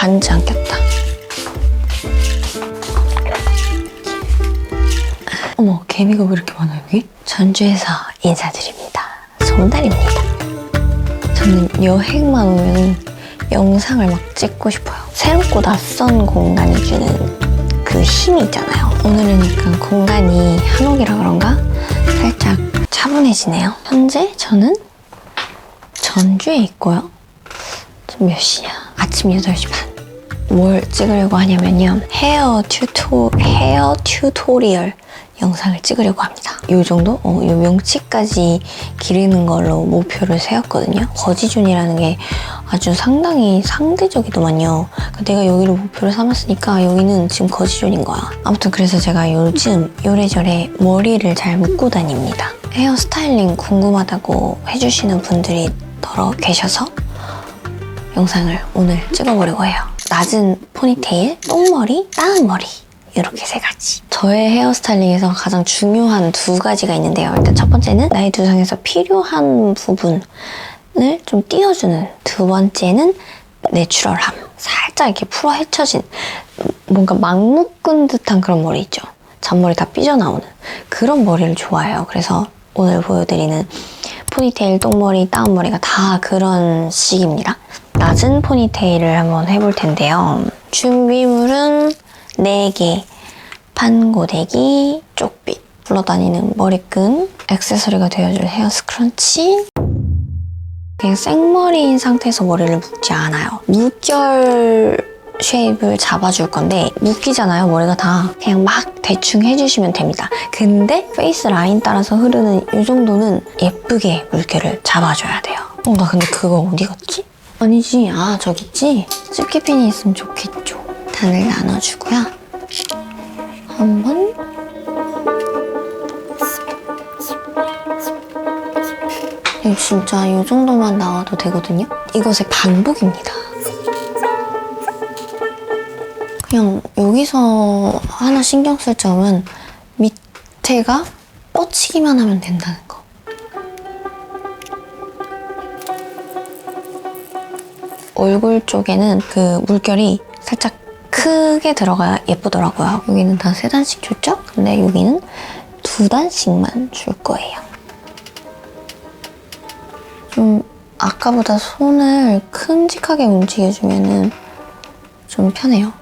반지 안 꼈다. 어머, 개미가 왜 이렇게 많아 여기? 전주에서 인사드립니다. 송달입니다. 저는 여행만 오면 영상을 막 찍고 싶어요. 새롭고 낯선 공간이 주는 그 힘이 있잖아요. 오늘은 약간 공간이 한옥이라 그런가? 살짝 차분해지네요. 현재 저는 전주에 있고요. 지금 몇 시냐? 아침 8시 반. 뭘 찍으려고 하냐면요. 헤어 튜토리얼 영상을 찍으려고 합니다. 요 정도? 요 명치까지 기르는 걸로 목표를 세웠거든요. 거지존이라는 게 아주 상당히 상대적이더만요. 내가 여기를 목표로 삼았으니까 여기는 지금 거지존인 거야. 아무튼 그래서 제가 요즘 요래저래 머리를 잘 묶고 다닙니다. 헤어 스타일링 궁금하다고 해주시는 분들이 더러 계셔서 영상을 오늘 찍어보려고 해요. 낮은 포니테일, 똥머리, 따은 머리 이렇게 세 가지. 저의 헤어스타일링에서 가장 중요한 두 가지가 있는데요. 일단 첫 번째는 나의 두상에서 필요한 부분을 좀 띄워주는, 두 번째는 내추럴함. 살짝 이렇게 풀어 헤쳐진, 뭔가 막 묶은 듯한 그런 머리 있죠. 잔머리 다 삐져나오는 그런 머리를 좋아해요. 그래서 오늘 보여드리는 포니테일, 똥머리, 따은 머리가 다 그런 식입니다. 낮은 포니테일을 한번 해볼 텐데요. 준비물은 4개, 판고데기, 쪽빗, 굴러다니는 머리끈, 액세서리가 되어줄 헤어 스크런치. 그냥 생머리인 상태에서 머리를 묶지 않아요. 물결 쉐입을 잡아줄 건데 묶이잖아요, 머리가 다. 그냥 막 대충 해주시면 됩니다. 근데 페이스 라인 따라서 흐르는 이 정도는 예쁘게 물결을 잡아줘야 돼요. 나 근데 그거 어디 갔지? 아니지, 저기 있지? 집게핀이 있으면 좋겠죠. 단을 나눠주고요. 한번 이거 진짜 이 정도만 나와도 되거든요? 이것의 반복입니다. 그냥 여기서 하나 신경 쓸 점은 밑에가 뻗치기만 하면 된다는 거. 얼굴 쪽에는 그 물결이 살짝 크게 들어가야 예쁘더라고요. 여기는 다 3단씩 줬죠? 근데 여기는 2단씩만 줄 거예요. 좀 아까보다 손을 큼직하게 움직여주면은 좀 편해요.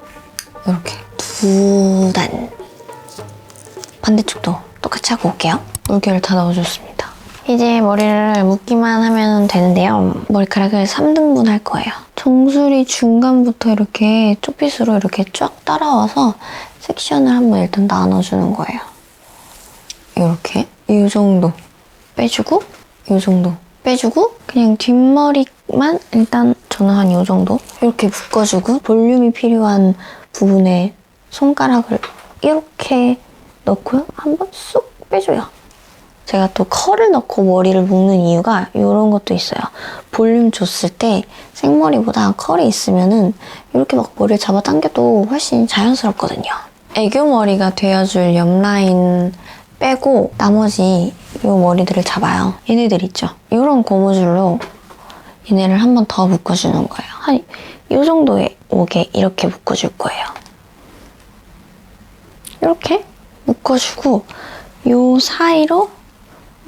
이렇게 2단. 반대쪽도 똑같이 하고 올게요. 물결을 다 넣어줬습니다. 이제 머리를 묶기만 하면 되는데요. 머리카락을 3등분 할 거예요. 정수리 중간부터 이렇게 쪽빗으로 이렇게 쫙 따라와서 섹션을 한번 일단 나눠주는 거예요. 이렇게 이 정도 빼주고 이 정도 빼주고 그냥 뒷머리만 일단 저는 한 이 정도 이렇게 묶어주고 볼륨이 필요한 부분에 손가락을 이렇게 넣고요. 한번 쑥 빼줘요. 제가 또 컬을 넣고 머리를 묶는 이유가 이런 것도 있어요. 볼륨 줬을 때 생머리보다 컬이 있으면은 이렇게 막 머리를 잡아당겨도 훨씬 자연스럽거든요. 애교 머리가 되어줄 옆라인 빼고 나머지 이 머리들을 잡아요. 얘네들 있죠? 이런 고무줄로 얘네를 한 번 더 묶어주는 거예요. 한 이 정도에 오게 이렇게 묶어줄 거예요. 이렇게 묶어주고 이 사이로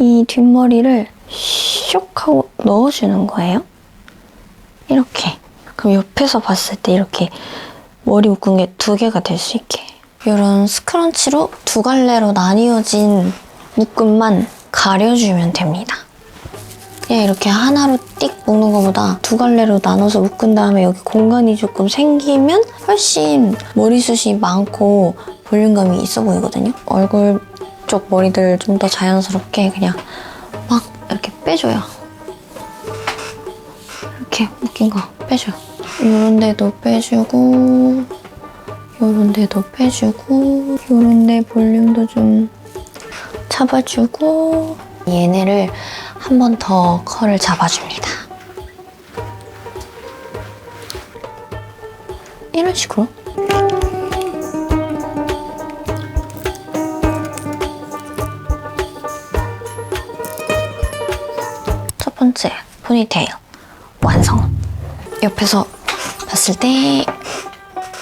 이 뒷머리를 슉 하고 넣어주는 거예요. 이렇게. 그럼 옆에서 봤을 때 이렇게 머리 묶은 게 2개가 될 수 있게. 이런 스크런치로 2갈래로 나뉘어진 묶음만 가려주면 됩니다. 그냥 이렇게 하나로 띡 묶는 것보다 2갈래로 나눠서 묶은 다음에 여기 공간이 조금 생기면 훨씬 머리숱이 많고 볼륨감이 있어 보이거든요. 얼굴 쪽 머리들 좀 더 자연스럽게 그냥 막 이렇게 빼줘요. 이렇게 묶인 거 빼줘요. 요런 데도 빼주고 요런 데도 빼주고 요런 데 볼륨도 좀 잡아주고 얘네를 한 번 더 컬을 잡아줍니다. 이런 식으로. 첫 번째 포니테일 완성. 옆에서 봤을 때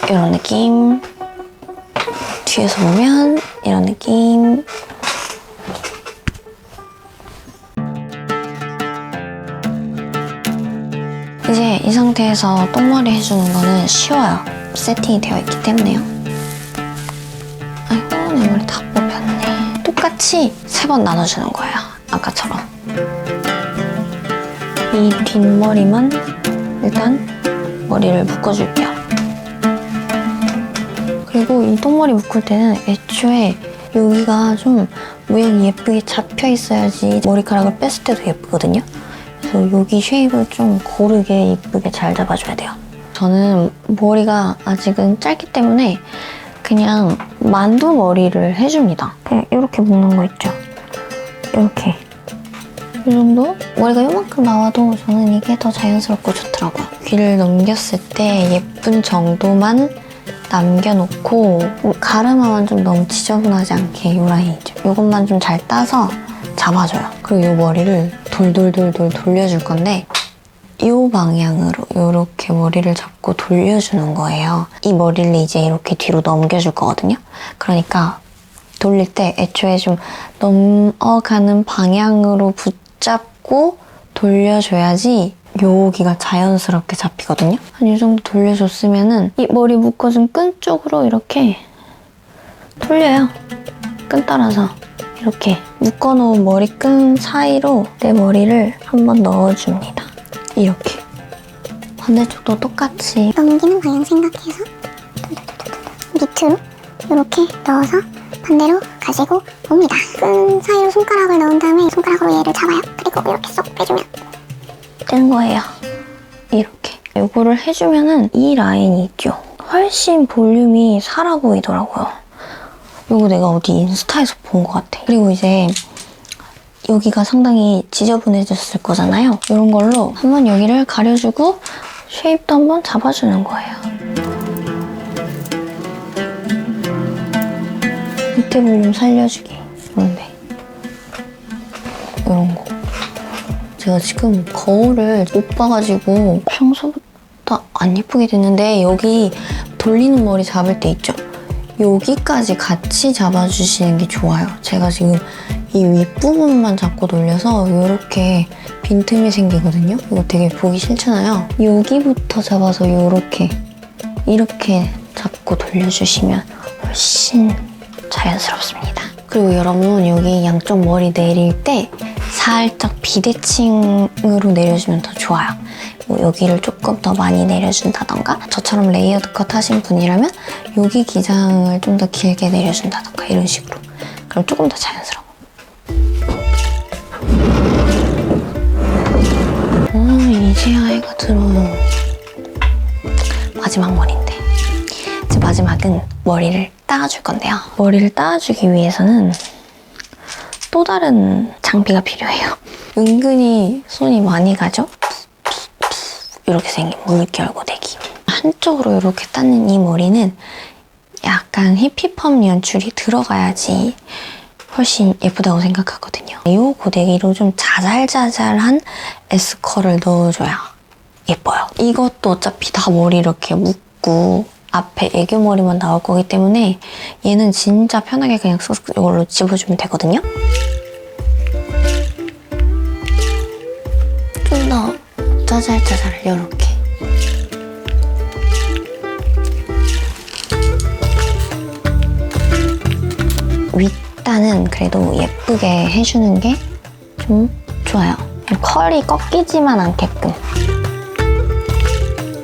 이런 느낌. 뒤에서 보면 이런 느낌. 이제 이 상태에서 똥머리 해주는 거는 쉬워요. 세팅이 되어 있기 때문에요. 아이고, 내 머리 다 뽑혔네. 똑같이 3번 나눠주는 거예요. 아까처럼. 이 뒷머리만 일단 머리를 묶어줄게요. 그리고 이 똥머리 묶을 때는 애초에 여기가 좀 모양이 예쁘게 잡혀 있어야지 머리카락을 뺐을 때도 예쁘거든요. 그래서 여기 쉐입을 좀 고르게 예쁘게 잘 잡아줘야 돼요. 저는 머리가 아직은 짧기 때문에 그냥 만두 머리를 해줍니다. 그냥 이렇게 묶는 거 있죠? 이렇게. 이 정도? 머리가 요만큼 나와도 저는 이게 더 자연스럽고 좋더라고요. 귀를 넘겼을 때 예쁜 정도만 남겨놓고 가르마만 좀 너무 지저분하지 않게 이 라인이죠. 이것만 좀 잘 따서 잡아줘요. 그리고 이 머리를 돌돌돌돌 돌려줄 건데 이 방향으로 이렇게 머리를 잡고 돌려주는 거예요. 이 머리를 이제 이렇게 뒤로 넘겨줄 거거든요. 그러니까 돌릴 때 애초에 좀 넘어가는 방향으로 붙잡고 돌려줘야지 여기가 자연스럽게 잡히거든요. 한 이 정도 돌려줬으면은 이 머리 묶어준 끈 쪽으로 이렇게 돌려요. 끈 따라서 이렇게 묶어놓은 머리끈 사이로 내 머리를 한번 넣어줍니다. 이렇게. 반대쪽도 똑같이 넘기는 방향 생각해서 밑으로 이렇게 넣어서 반대로 가지고 옵니다. 끈 사이로 손가락을 넣은 다음에 손가락으로 얘를 잡아요. 그리고 이렇게 쏙 빼주면 되는 거예요. 이렇게. 이거를 해주면은 이 라인이 있죠. 훨씬 볼륨이 살아 보이더라고요. 이거 내가 어디 인스타에서 본 것 같아. 그리고 이제 여기가 상당히 지저분해졌을 거잖아요. 이런 걸로 한번 여기를 가려주고 쉐입도 한번 잡아주는 거예요. 밑에 볼륨 살려주기. 이런데. 이런 거. 제가 지금 거울을 못 봐가지고 평소보다 안 예쁘게 됐는데 여기 돌리는 머리 잡을 때 있죠? 여기까지 같이 잡아주시는 게 좋아요. 제가 지금 이 윗부분만 잡고 돌려서 이렇게 빈틈이 생기거든요. 이거 되게 보기 싫잖아요. 여기부터 잡아서 이렇게 잡고 돌려주시면 훨씬 자연스럽습니다. 그리고 여러분 여기 양쪽 머리 내릴 때 살짝 비대칭으로 내려주면 더 좋아요. 뭐 여기를 조금 더 많이 내려준다던가 저처럼 레이어드 컷 하신 분이라면 여기 기장을 좀 더 길게 내려준다던가 이런 식으로. 그럼 조금 더 자연스러워. 이제야 해가 들어요. 마지막 머리인데 이제 마지막은 머리를 따줄 건데요. 머리를 따주기 위해서는 또 다른 장비가 필요해요. 은근히 손이 많이 가죠? 이렇게 생긴 물결 고데기. 한쪽으로 이렇게 따는 이 머리는 약간 히피펌 연출이 들어가야지 훨씬 예쁘다고 생각하거든요. 이 고데기로 좀 자잘자잘한 S컬을 넣어줘야 예뻐요. 이것도 어차피 다 머리 이렇게 묶고 앞에 애교머리만 나올 거기 때문에 얘는 진짜 편하게 그냥 쓱쓱 이걸로 집어주면 되거든요. 좀 더 짜잘짜잘 이렇게. 윗단은 그래도 예쁘게 해주는 게 좀 좋아요. 컬이 꺾이지만 않게끔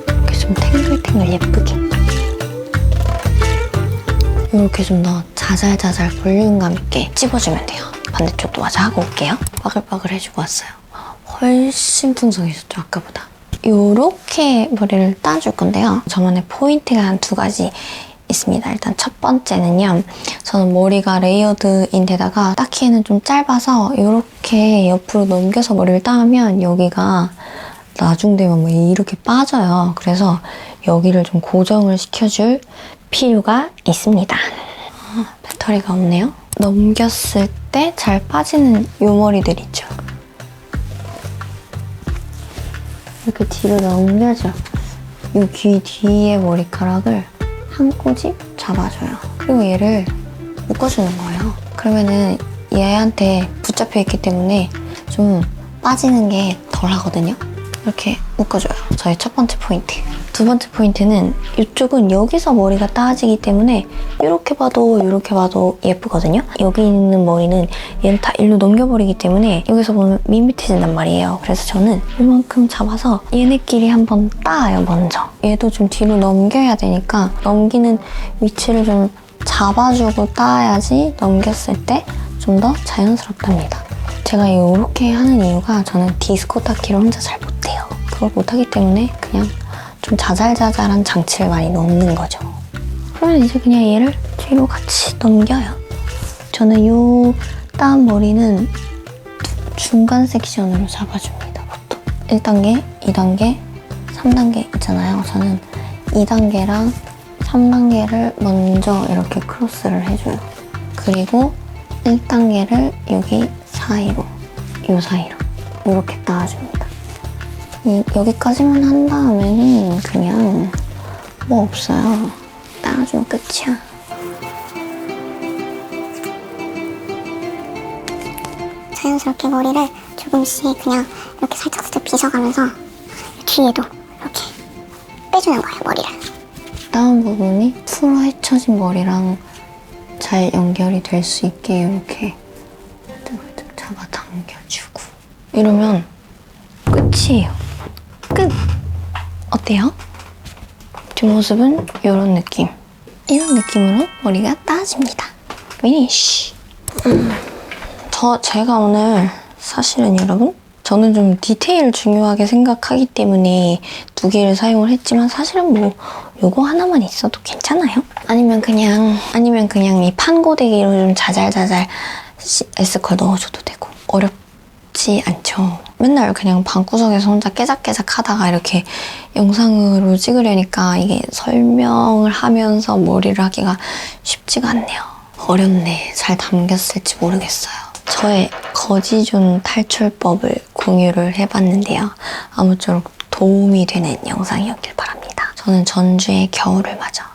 이렇게 좀 탱글탱글 예쁘게 이렇게 좀 더 자잘자잘 볼륨감 있게 찝어주면 돼요. 반대쪽도 마저 하고 올게요. 바글바글 해주고 왔어요. 훨씬 풍성해졌죠, 아까보다. 이렇게 머리를 따줄 건데요. 저만의 포인트가 한 2가지 있습니다. 일단 첫 번째는요. 저는 머리가 레이어드인데다가 따기에는 좀 짧아서 이렇게 옆으로 넘겨서 머리를 따면 여기가 나중 되면 뭐 이렇게 빠져요. 그래서 여기를 좀 고정을 시켜줄 필요가 있습니다. 배터리가 없네요. 넘겼을 때 잘 빠지는 이 머리들 있죠. 이렇게 뒤로 넘겨줘. 이 귀 뒤에 머리카락을 한 꼬집 잡아줘요. 그리고 얘를 묶어주는 거예요. 그러면은 얘한테 붙잡혀 있기 때문에 좀 빠지는 게 덜 하거든요. 이렇게 묶어줘요. 저의 첫 번째 포인트. 두 번째 포인트는 이쪽은 여기서 머리가 따지기 때문에 이렇게 봐도 예쁘거든요. 여기 있는 머리는 얘를 다 일로 넘겨버리기 때문에 여기서 보면 밋밋해진단 말이에요. 그래서 저는 이만큼 잡아서 얘네끼리 한번 따요, 먼저. 얘도 좀 뒤로 넘겨야 되니까 넘기는 위치를 좀 잡아주고 따야지 넘겼을 때 좀 더 자연스럽답니다. 제가 이렇게 하는 이유가 저는 디스코 닦기를 혼자 잘 못해요. 그걸 못하기 때문에 그냥 좀 자잘자잘한 장치를 많이 넣는 거죠. 그러면 이제 그냥 얘를 뒤로 같이 넘겨요. 저는 이 따은 머리는 중간 섹션으로 잡아줍니다, 보통. 1단계, 2단계, 3단계 있잖아요. 저는 2단계랑 3단계를 먼저 이렇게 크로스를 해줘요. 그리고 1단계를 여기 사이로, 이 사이로 이렇게 따줍니다. 여기까지만 한 다음에는 그냥 뭐 없어요. 따주면 끝이야. 자연스럽게 머리를 조금씩 그냥 이렇게 살짝 빗어가면서 뒤에도 이렇게 빼주는 거예요, 머리를. 따은 부분이 풀어 헤쳐진 머리랑 잘 연결이 될 수 있게 이렇게 잡아당겨주고 이러면 끝이에요. 끝! 어때요? 뒷모습은 이런 느낌. 이런 느낌으로 머리가 따집니다. 피니쉬. 제가 오늘 사실은 여러분 저는 좀 디테일 중요하게 생각하기 때문에 두 개를 사용을 했지만 사실은 뭐 요거 하나만 있어도 괜찮아요. 아니면 그냥 이 판고데기로 좀 자잘자잘 S컬 넣어줘도 되고 어렵지 않죠. 맨날 그냥 방구석에서 혼자 깨작깨작 하다가 이렇게 영상으로 찍으려니까 이게 설명을 하면서 머리를 하기가 쉽지가 않네요. 어렵네. 잘 담겼을지 모르겠어요. 저의 거지존 탈출법을 공유를 해봤는데요. 아무쪼록 도움이 되는 영상이었길 바랍니다. 저는 전주의 겨울을 맞아